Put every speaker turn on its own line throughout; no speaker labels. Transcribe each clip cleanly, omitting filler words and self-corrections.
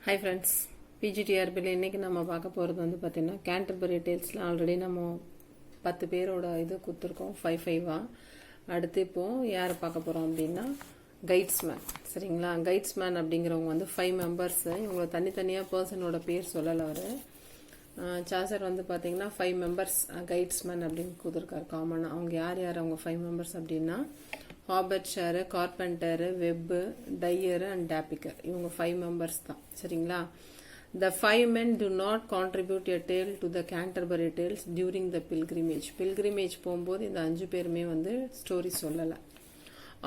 Hi friends, PGTRBல இன்னைக்கு நம்ம பார்க்க போகிறது வந்து பார்த்தீங்கன்னா கேண்டர்பரி டேல்ஸில் ஆல்ரெடி நம்ம 10 பேரோட இது கொடுத்துருக்கோம் 5-5 அடுத்து இப்போ யாரை பார்க்க போகிறோம் அப்படின்னா கைட்ஸ்மேன். சரிங்களா, கைட்ஸ்மேன் அப்படிங்கிறவங்க வந்து 5 மெம்பர்ஸ். இவங்க தனித்தனியாக பர்சனோட பேர் சொல்லலை. அவர் சாசர் வந்து பார்த்தீங்கன்னா 5 மெம்பர்ஸ் கைட்ஸ்மேன் அப்படின்னு கொடுத்துருக்காரு காமனாக. அவங்க யார் அவங்க 5 மெம்பர்ஸ் அப்படின்னா ஹாபர்ட் ஷேரு, கார்பெண்டரு, வெப்பு, டையரு அண்ட் டேப்பிக்கர். இவங்க 5 மெம்பர்ஸ் தான். சரிங்களா, the 5 men do not contribute a tale to the Canterbury Tales during the pilgrimage போகும்போது இந்த 5 பேருமே வந்து ஸ்டோரி சொல்லலை.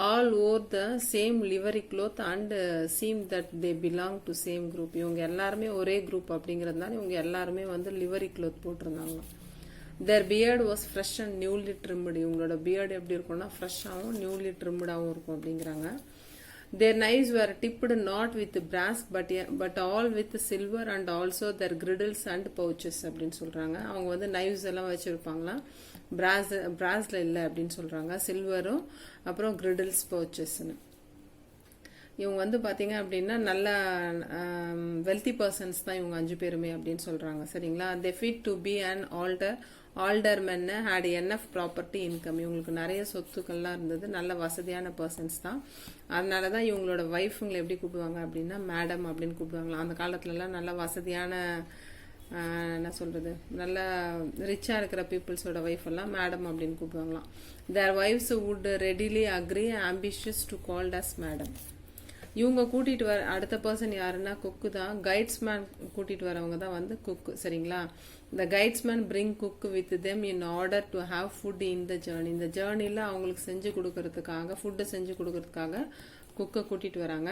all wore the same livery cloth and seemed that they belong to same group. இவங்க எல்லாருமே ஒரே குரூப் அப்படிங்கிறதுனால இவங்க எல்லாருமே வந்து லிவரி க்ளோத் போட்டிருந்தாங்க. their beard was fresh and newly trimmed. இவங்களோட பியர்டு எப்படி இருக்கும்னா ஃப்ரெஷ்ஷாகவும் நியூலி ட்ரிம்டாகவும் இருக்கும் அப்படிங்கிறாங்க. their knives were tipped not with brass but all with silver and also their griddles and pouches அப்படின்னு சொல்றாங்க. அவங்க வந்து நைவ்ஸ் எல்லாம் வச்சிருப்பாங்களா, பிராஸ்ல இல்லை அப்படின்னு சொல்றாங்க. சில்வரும் அப்புறம் கிரிடில்ஸ் பவுச்சஸ்ன்னு. இவங்க வந்து பார்த்தீங்க அப்படின்னா நல்ல வெல்தி பர்சன்ஸ் தான் இவங்க 5 பேருமே அப்படின்னு சொல்றாங்க. சரிங்களா, they fit to be an aldermen had enough property income. இவங்களுக்கு நிறைய சொத்துக்கள்லாம் இருந்தது, நல்ல வசதியான பர்சன்ஸ் தான். அதனால தான் இவங்களோட ஒய்ஃபுங்களை எப்படி கூப்பிடுவாங்க அப்படின்னா மேடம் அப்படின்னு கூப்பிடுவாங்களாம். அந்த காலத்துலலாம் நல்ல வசதியான என்ன சொல்றது, நல்ல ரிச்சா இருக்கிற பீப்புள்ஸோட ஒய்ஃப் எல்லாம் மேடம் அப்படின்னு கூப்பிடுவாங்களாம். Their wives would readily agree ambitious to called as madam. இவங்க கூட்டிட்டு வர அடுத்த பர்சன் யாருன்னா குக்கு தான். கைட்ஸ்மேன் கூட்டிட்டு வரவங்க தான் வந்து குக்கு. சரிங்களா, the guidesmen bring cook with them in order to have food in the journey. இந்த ஜேர்னில அவங்களுக்கு செஞ்சு கொடுக்கறதுக்காக, ஃபுட்டு செஞ்சு கொடுக்கறதுக்காக குக்கை கூட்டிட்டு வராங்க.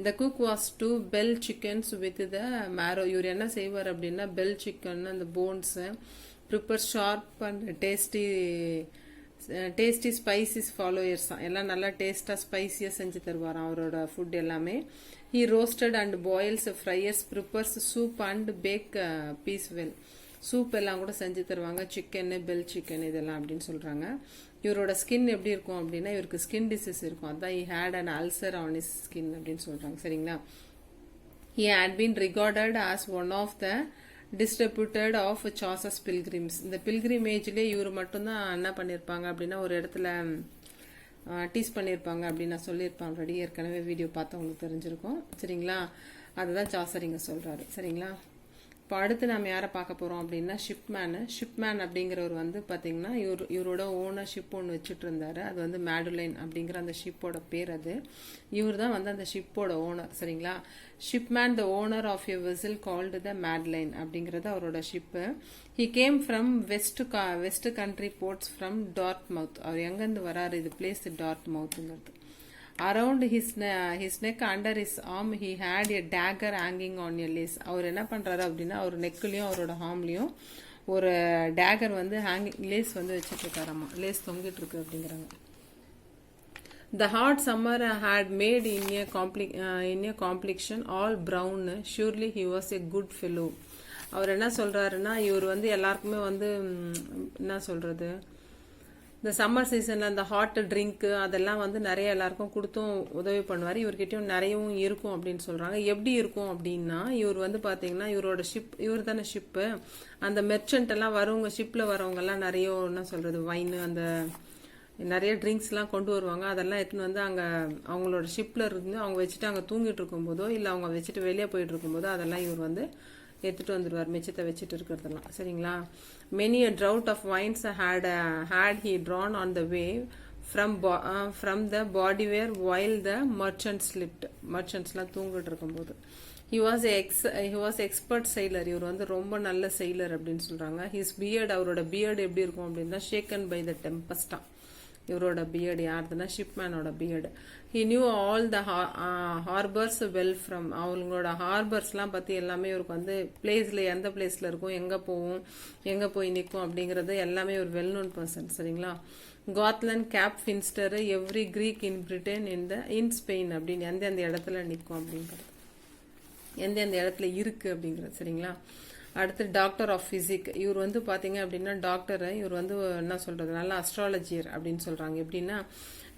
the cook was to bell chickens with the marrow. இவர் என்ன செய்வார் அப்படின்னா பெல் சிக்கன் அந்த bones prepare sharp and tasty spices followers எல்லாம் நல்லா டேஸ்டா ஸ்பைசியா செஞ்சு தருவாராம் அவரோட ஃபுட் எல்லாமே. he roasted and boils fryers prepares soup and bake peas well. Soup எல்லாம் கூட செஞ்சு தருவாங்க, சிக்கன், பெல் சிக்கன் இதெல்லாம் அப்படின்னு சொல்றாங்க. இவரோட ஸ்கின் எப்படி இருக்கும் அப்படின்னா இவருக்கு ஸ்கின் டிசீஸ் இருக்கும், அதான் he had an ulcer on his skin அப்படின்னு சொல்றாங்க. சரிங்களா, he had been regarded as one of the distributed of Chaucer's pilgrims. இந்த பில்கிரிமேஜ்லேயே இவர் மட்டும்தான் என்ன பண்ணியிருப்பாங்க அப்படின்னா ஒரு இடத்துல டீஸ் பண்ணியிருப்பாங்க அப்படின்னு நான் சொல்லியிருப்பேன் ஆல்ரெடி. ஏற்கனவே வீடியோ பார்த்து உங்களுக்கு தெரிஞ்சிருக்கும். சரிங்களா, அதுதான் சாசர் இங்கே சொல்றாரு. சரிங்களா, இப்போ அடுத்து நம்ம யாரை பார்க்க போறோம் அப்படின்னா ஷிப்மேன் அப்படிங்கிறவர் வந்து பார்த்தீங்கன்னா இவரோட ஓனர் ஷிப் ஒன்று வச்சுட்டு இருந்தாரு. அது வந்து மேடுலைன் அப்படிங்கிற அந்த ஷிப்போட பேர். அது இவர் தான் வந்து அந்த ஷிப்போட ஓனர். சரிங்களா, shipman the owner of a vessel called the Madeline அப்படிங்கிறது அவரோட ship. He came from west country ports from Dartmouth. அவர் எங்கேருந்து வராரு, இது பிளேஸ் டார்ட்மவுத்துங்கிறது. Around his neck under his arm he had a dagger hanging on a lace. அவர் என்ன பண்றாரு அப்படின்னா அவர் நெக்லையும் அவரோட ஹார்ம்லயும் ஒரு டேகர் வந்து ஹேங்கிங் லேஸ் வந்து வச்சுட்டு இருக்காராமா, லேஸ் தொங்கிட்டு இருக்கு அப்படிங்கிறாங்க. The hot summer had made in a complexion all brown. Surely he was a good fellow. அவர் என்ன சொல்றாருன்னா இவர் வந்து எல்லாருக்குமே வந்து என்ன சொல்றது, இந்த சம்மர் சீசன்ல அந்த ஹாட் ட்ரிங்க் அதெல்லாம் வந்து நிறைய எல்லாருக்கும் கொடுத்தும் உதவி பண்ணுவார். இவர்கிட்டயும் நிறையவும் இருக்கும் அப்படின்னு சொல்றாங்க. எப்படி இருக்கும் அப்படின்னா இவர் வந்து பாத்தீங்கன்னா இவரோட ஷிப், இவர் தானே ஷிப்பு, அந்த மெர்ச்சன்ட் எல்லாம் வரவங்க ஷிப்ல வரவங்க எல்லாம் நிறைய என்ன சொல்றது வைன் அந்த நிறைய ட்ரிங்க்ஸ் எல்லாம் கொண்டு வருவாங்க. அதெல்லாம் எடுத்துன்னு வந்து அங்க அவங்களோட ஷிப்ல இருந்து அவங்க வச்சுட்டு அங்க தூங்கிட்டு இருக்கும் போதோ இல்ல அவங்க வச்சுட்டு வெளியே போயிட்டு இருக்கும் போதோ அதெல்லாம் இவர் வந்து எடுத்துட்டு வந்துடுவார், மிச்சத்தை வச்சுட்டு இருக்கிறதெல்லாம். சரிங்களா, many a draught of wines had he drawn on the way from the bodyware while the merchants slept. merchantsலாம் தூங்கிட்டு இருக்கும்போது he was expert sailor. இவர் வந்து ரொம்ப நல்ல sailor அப்படின்னு சொல்றாங்க. his beard, அவரோட beard எப்படி இருக்கும் அப்படின்னா shaken by the tempest. இவரோட பியர்டு யாருதுன்னா ஷிப்மேனோட beard. He knew all the harbours well from. அவங்களோட ஹார்பர்ஸ்லாம் பற்றி எல்லாமே இவருக்கு வந்து பிளேஸில் எந்த பிளேஸில் இருக்கும், எங்கே போகும், எங்கே போய் நிற்கும் அப்படிங்கிறது எல்லாமே ஒரு வெல் நோன் பர்சன். சரிங்களா, Gotland, Cape Finisterre, every creek in Britain in Spain அப்படின்னு எந்தெந்த இடத்துல நிற்கும் அப்படிங்கிறது, எந்தெந்த இடத்துல இருக்கு அப்படிங்கிறது. சரிங்களா, அடுத்து டாக்டர் ஆஃப் பிசிக். இவர் வந்து பாத்தீங்க அப்படின்னா டாக்டர், இவர் வந்து என்ன சொல்றது நல்ல அஸ்ட்ராலஜியர் அப்படின்னு சொல்றாங்க. எப்படின்னா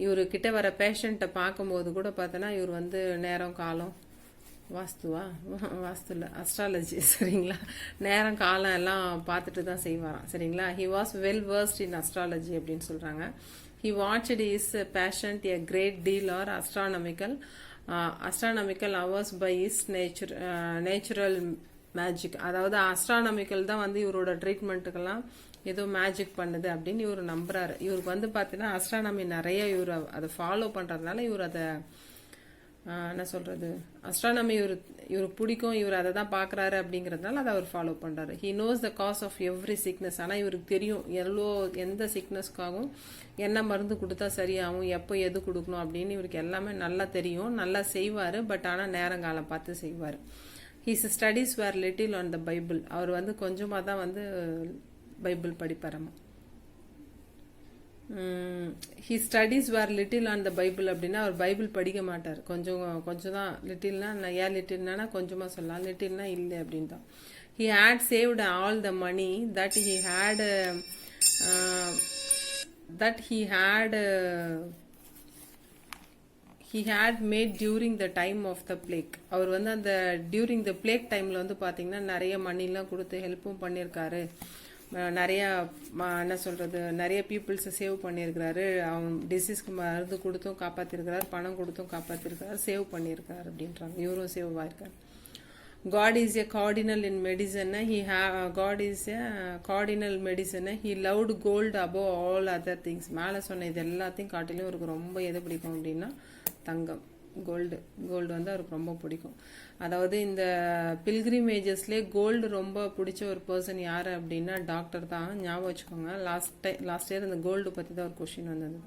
இவரு கிட்ட வர பேஷண்ட்டை பார்க்கும்போது கூட பார்த்தோன்னா இவர் வந்து நேரம் காலம் வாஸ்துவா? வாஸ்து இல்லை, அஸ்ட்ராலஜி. சரிங்களா? நேரம் காலம் எல்லாம் பார்த்துட்டு தான் செய்வாராம். சரிங்களா? He was well versed in astrology அப்படின்னு சொல்கிறாங்க. He watched his patient a great deal or astronomical hours by his natural magic. அதாவது அஸ்ட்ரானமிக்கல் தான் வந்து இவரோட ட்ரீட்மெண்ட்டுக்கெல்லாம் ஏதோ மேஜிக் பண்ணுது அப்படின்னு இவர் நம்புறாரு. இவருக்கு வந்து பார்த்தீங்கன்னா அஸ்ட்ரானமி நிறைய இவர் அதை ஃபாலோ பண்ணுறதுனால இவர் அதை என்ன சொல்கிறது, அஸ்ட்ரானமி இவருக்கு பிடிக்கும், இவர் அதை தான் பார்க்குறாரு அப்படிங்கிறதுனால அதை அவர் ஃபாலோ பண்ணுறாரு. He knows the cause of every sickness. ஆனால் இவருக்கு தெரியும் எந்த சிக்னஸ்க்காகவும் என்ன மருந்து கொடுத்தா சரியாகும், எப்போ எது கொடுக்கணும் அப்படின்னு இவருக்கு எல்லாமே நல்லா தெரியும். நல்லா செய்வார். பட் ஆனால் நேரங்காலம் பார்த்து செய்வார். His studies were little on the Bible. அவர் வந்து கொஞ்சமாக தான் வந்து பைபிள் படிப்பாராமா. He studies were little on the Bible அப்படின்னா அவர் பைபிள் படிக்க மாட்டார். கொஞ்சம் தான். லிட்டில்னா ஏன் லிட்டில்னா கொஞ்சமாக சொல்லலாம், லிட்டில்னா இல்லை அப்படின்னு தான். He had saved all the money that he had made during the time of the plague. அவர் வந்து அந்த டியூரிங் த பிளேக் டைமில் வந்து பார்த்தீங்கன்னா நிறைய மணிலாம் கொடுத்து ஹெல்ப்பும் பண்ணியிருக்காரு. நிறையா என்ன சொல்கிறது, நிறைய பீப்புள்ஸை சேவ் பண்ணியிருக்கிறாரு. அவங்க டிசீஸ்க்கு மருந்து கொடுத்தும் காப்பாற்றிருக்கிறார், பணம் கொடுத்தும் காப்பாற்றிருக்கிறார், சேவ் பண்ணியிருக்காரு அப்படின்றாங்க. இவரும் சேவ் ஆயிருக்காரு. God is a cardinal in medicine. God is a cardinal medicine. He loved gold above all other things. மேலே சொன்ன இது எல்லாத்தையும் காட்டிலும் அவருக்கு ரொம்ப எது பிடிக்கும் அப்படின்னா தங்கம், கோல்டு வந்து அவருக்கு ரொம்ப பிடிக்கும். அதாவது இந்த பில்கிரிமேஜஸ்லேயே கோல்டு ரொம்ப பிடிச்ச ஒரு பர்சன் யார் அப்படின்னா டாக்டர் தான். ஞாபகம் வச்சுக்கோங்க. லாஸ்ட் இயர் இந்த கோல்டு பற்றி தான் ஒரு கொஷின் வந்தது.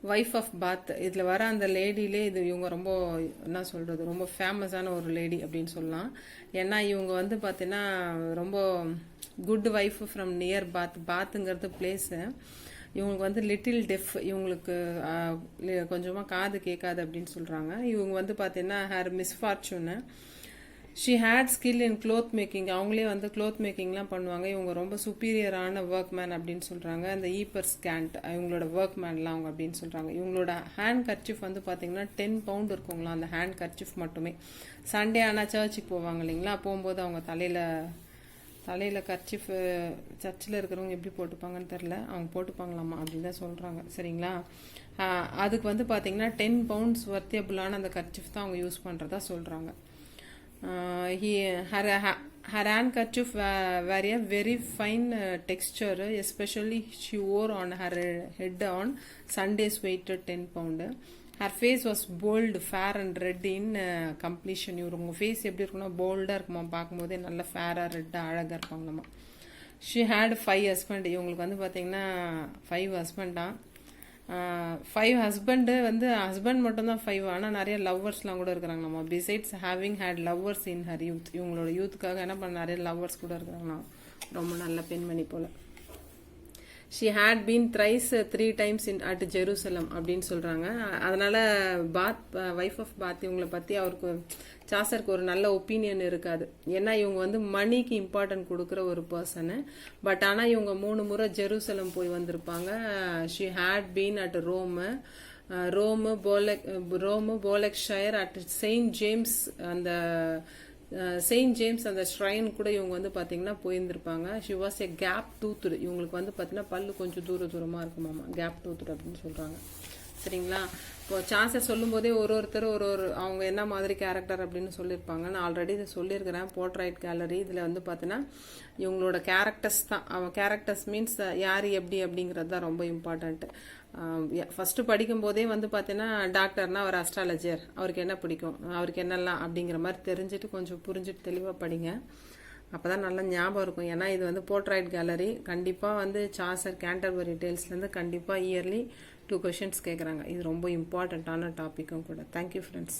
வைஃப் ஆஃப் பாத், இதில் வர அந்த லேடியிலே இவங்க ரொம்ப என்ன சொல்கிறது, ரொம்ப ஃபேமஸான ஒரு லேடி அப்படின்னு சொல்லலாம். ஏன்னா இவங்க வந்து பார்த்தீங்கன்னா ரொம்ப குட் ஒய்ஃப் ஃப்ரம் நியர் பாத்துங்கிறது பிளேஸு. இவங்களுக்கு வந்து லிட்டில் டெஃப், இவங்களுக்கு கொஞ்சமாக காது கேட்காது அப்படின்னு சொல்கிறாங்க. இவங்க வந்து பார்த்தீங்கன்னா her misfortune. She had skill in cloth making. அவங்களே வந்து க்ளோத் மேக்கிங்லாம் பண்ணுவாங்க. இவங்க ரொம்ப சுப்பீரியரான ஒர்க் மேன் அப்படின்னு சொல்கிறாங்க. அந்த ஈப்பர் ஸ்கேண்ட் இவங்களோட ஒர்க் மேன்லாம் அவங்க அப்படின்னு சொல்கிறாங்க. இவங்களோட ஹேண்ட் கர்ச்சிஃப் வந்து பார்த்தீங்கன்னா 10 பவுண்ட் இருக்குங்களா அந்த ஹேண்ட் கர்ச்சிஃப் மட்டுமே. சண்டே ஆனால் சர்ச்சுக்கு போவாங்க இல்லைங்களா, போகும்போது அவங்க தலையில் கர்ச்சிஃப் சர்ச்சில் இருக்கிறவங்க எப்படி போட்டுப்பாங்கன்னு தெரில, அவங்க போட்டுப்பாங்களாமா அப்படின்னு தான் சொல்கிறாங்க. சரிங்களா? அதுக்கு வந்து பார்த்தீங்கன்னா 10 பவுண்ட்ஸ் வர்த்தியபிளான அந்த கர்ச்சிஃப் தான் அவங்க யூஸ் பண்ணுறதா சொல்கிறாங்க. Her handkerchief were a very fine texture, especially she wore on her head on Sundays, weighted 10 pound. Her face was bold, fair and red in completion. இவங்க ஃபேஸ் எப்படி இருக்குன்னா போல்டாக இருக்குமா, பார்க்கும்போதே நல்ல ஃபேராக ரெட்டாக அழகாக இருப்பாங்களாமா. She had 5 husband. இவங்களுக்கு வந்து பார்த்தீங்கன்னா 5 ஹஸ்பண்டா. 5 ஹஸ்பண்டு வந்து ஹஸ்பண்ட் மட்டும்தான் 5, ஆனால் நிறைய லவ்வர்ஸ்லாம் கூட இருக்கிறாங்களாமா. Besides having had lovers in her youth. இவங்களோட யூத்துக்காக என்ன பண்ண நிறைய லவ்வர்ஸ் கூட இருக்கிறாங்களாம். ரொம்ப நல்ல பெண்மணி போல். She had been thrice 3 times at Jerusalem அப்படின்னு சொல்கிறாங்க. அதனால் வைஃப் ஆஃப் பாத் இவங்களை பற்றி அவருக்கு சாசருக்கு ஒரு நல்ல ஒப்பீனியன் இருக்காது. ஏன்னா இவங்க வந்து மணிக்கு இம்பார்ட்டன்ட் கொடுக்குற ஒரு பர்சனு. பட் ஆனால் இவங்க 3 முறை ஜெருசலம் போய் வந்திருப்பாங்க. She had been at Rome போலெக்ஷயர் அட் செயின்ட் ஜேம்ஸ். அந்த செயின்ட் ஜேம்ஸ் அந்த ஷ்ரைன் கூட இவங்க வந்து பார்த்தீங்கன்னா போயிருந்திருப்பாங்க. She was a gap toothed. இவங்களுக்கு வந்து பார்த்தீங்கன்னா பல்லு கொஞ்சம் தூரமாக இருக்குமாமா, கேப் டூத்துடு அப்படின்னு சொல்கிறாங்க. சரிங்களா? இப்போ சான்ஸை சொல்லும் போதே ஒருத்தர் ஒரு அவங்க என்ன மாதிரி கேரக்டர் அப்படின்னு சொல்லியிருப்பாங்க. நான் ஆல்ரெடி இதை சொல்லியிருக்கிறேன். போர்ட்ரைட் கேலரி இதில் வந்து பார்த்தீங்கன்னா இவங்களோட கேரக்டர்ஸ் தான். அவங்க கேரக்டர்ஸ் மீன்ஸ் யார் எப்படி அப்படிங்கிறது தான் ரொம்ப இம்பார்ட்டண்ட்டு. ஃபஸ்ட்டு படிக்கும் போதே வந்து பார்த்தீங்கன்னா டாக்டர்னா அவர் அஸ்ட்ராலஜர், அவருக்கு என்ன பிடிக்கும், அவருக்கு என்னெல்லாம் அப்படிங்கிற மாதிரி தெரிஞ்சுட்டு கொஞ்சம் புரிஞ்சுட்டு தெளிவாக படிங்க. அப்போ தான் நல்லா ஞாபகம் இருக்கும். ஏன்னா இது வந்து போர்ட்ரைட் கேலரி. கண்டிப்பாக வந்து சாசர் கேண்டர்பரி டேல்ஸ்லேருந்து கண்டிப்பாக இயர்லி 2 questions கேட்குறாங்க. இது ரொம்ப இம்பார்ட்டண்ட்டான டாப்பிக்கும் கூட. Thank you friends.